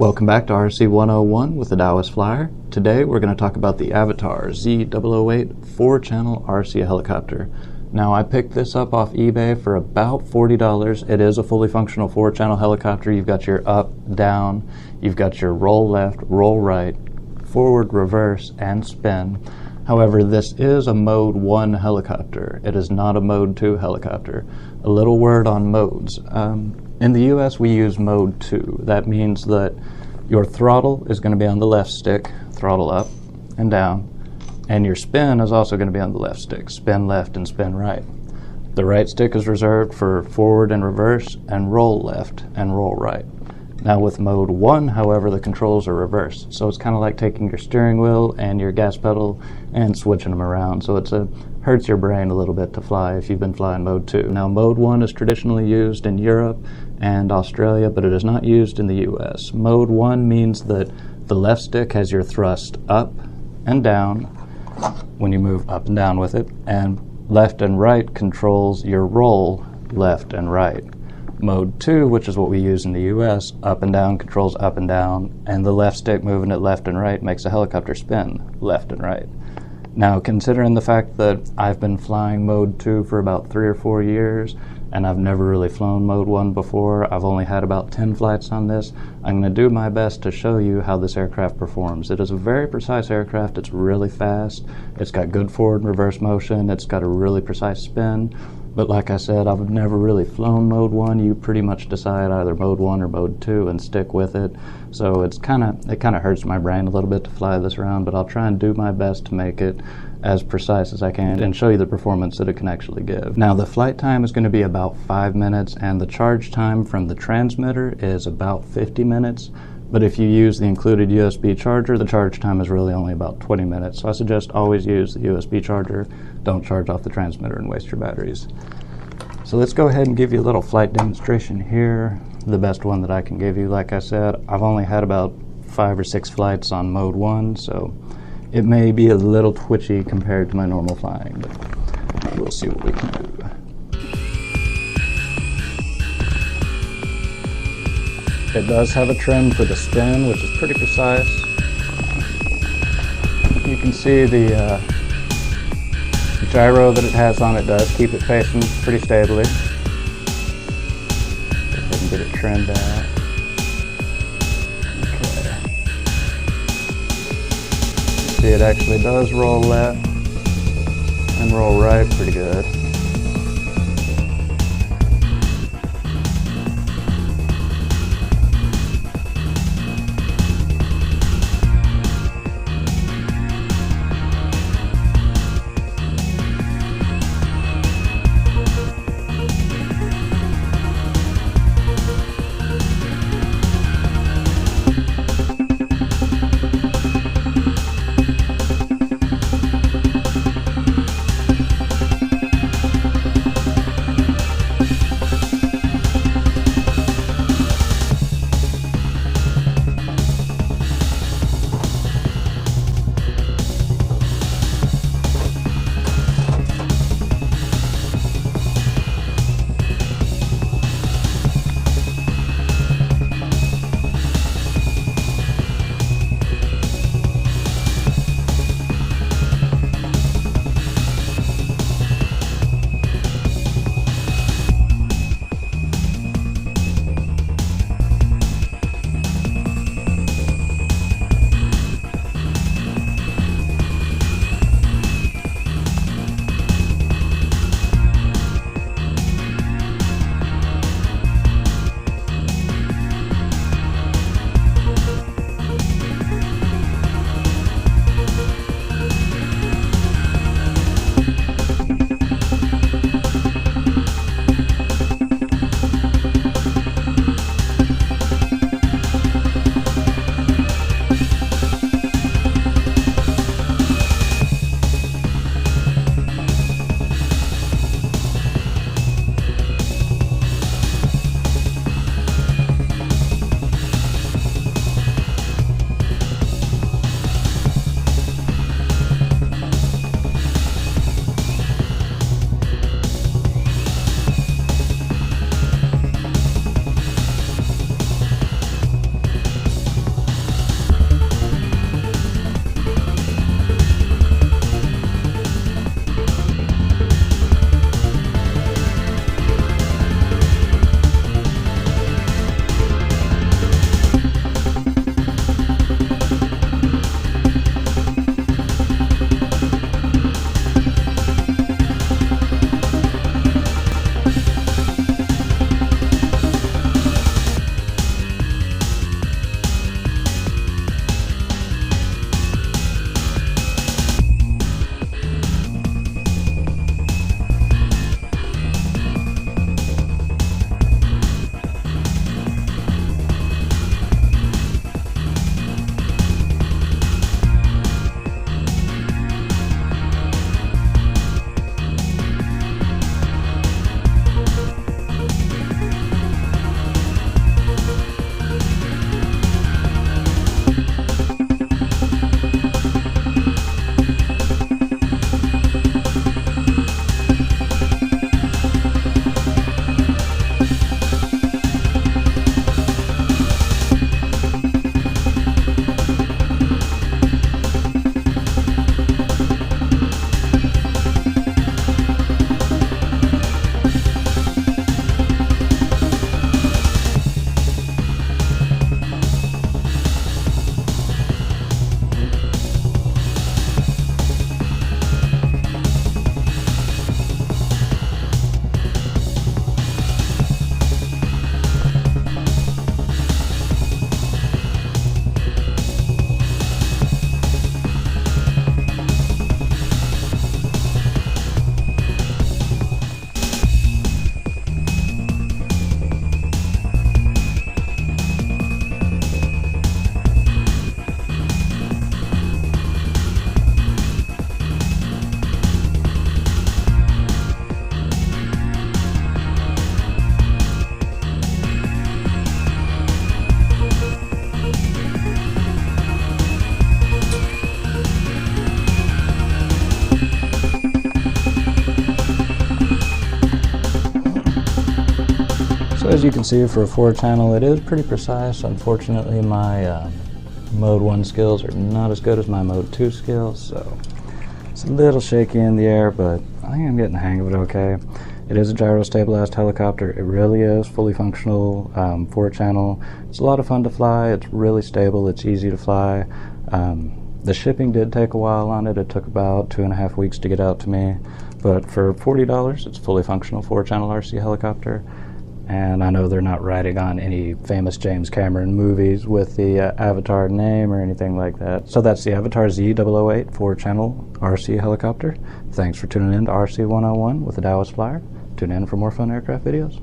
Welcome back to RC 101 with the Taoist Flyer. Today we're going to talk about the Avatar Z008 4-channel RC helicopter. Now I picked this up off eBay for about $40. It is a fully functional 4-channel helicopter. You've got your up, down, you've got your roll left, roll right, forward, reverse, and spin. However, this is a Mode 1 helicopter. It is not a Mode 2 helicopter. A little word on modes. In the US we use Mode 2. That means that your throttle is going to be on the left stick, throttle up and down, and your spin is also going to be on the left stick, spin left and spin right. The right stick is reserved for forward and reverse and roll left and roll right. Now with Mode 1, however, the controls are reversed. So it's kind of like taking your steering wheel and your gas pedal and switching them around. So it hurts your brain a little bit to fly if you've been flying Mode 2. Now Mode 1 is traditionally used in Europe and Australia, but it is not used in the US. Mode 1 means that the left stick has your thrust up and down when you move up and down with it, and left and right controls your roll left and right. Mode 2, which is what we use in the US, up and down controls up and down, and the left stick moving it left and right makes a helicopter spin left and right. Now, considering the fact that I've been flying Mode 2 for about 3 or 4 years, and I've never really flown Mode 1 before, I've only had about 10 flights on this, I'm going to do my best to show you how this aircraft performs. It is a very precise aircraft. It's really fast. It's got good forward and reverse motion. It's got a really precise spin. But like I said, I've never really flown Mode 1. You pretty much decide either Mode 1 or Mode 2 and stick with it. So it kind of hurts my brain a little bit to fly this around, but I'll try and do my best to make it as precise as I can and show you the performance that it can actually give. Now the flight time is going to be about 5 minutes, and the charge time from the transmitter is about 50 minutes. But if you use the included USB charger, the charge time is really only about 20 minutes. So I suggest always use the USB charger. Don't charge off the transmitter and waste your batteries. So let's go ahead and give you a little flight demonstration here. The best one that I can give you. Like I said, I've only had about 5 or 6 flights on Mode 1, so it may be a little twitchy compared to my normal flying, but we'll see what we can do. It does have a trim for the spin, which is pretty precise. You can see the gyro that it has on it does keep it facing pretty stably. Go ahead and get it trimmed out. Okay. See, it actually does roll left and roll right pretty good. as you can see, for a 4-channel, it is pretty precise. Unfortunately, my Mode 1 skills are not as good as my Mode 2 skills, so it's a little shaky in the air, but I think I'm getting the hang of it okay. It is a gyro-stabilized helicopter. It really is fully functional, 4-channel. It's a lot of fun to fly. It's really stable. It's easy to fly. The shipping did take a while on it. It took about 2.5 weeks to get out to me. But for $40, it's a fully functional 4-channel RC helicopter. And I know they're not riding on any famous James Cameron movies with the Avatar name or anything like that. So that's the Avatar Z008 4-channel RC helicopter. Thanks for tuning in to RC 101 with the Taoist Flyer. Tune in for more fun aircraft videos.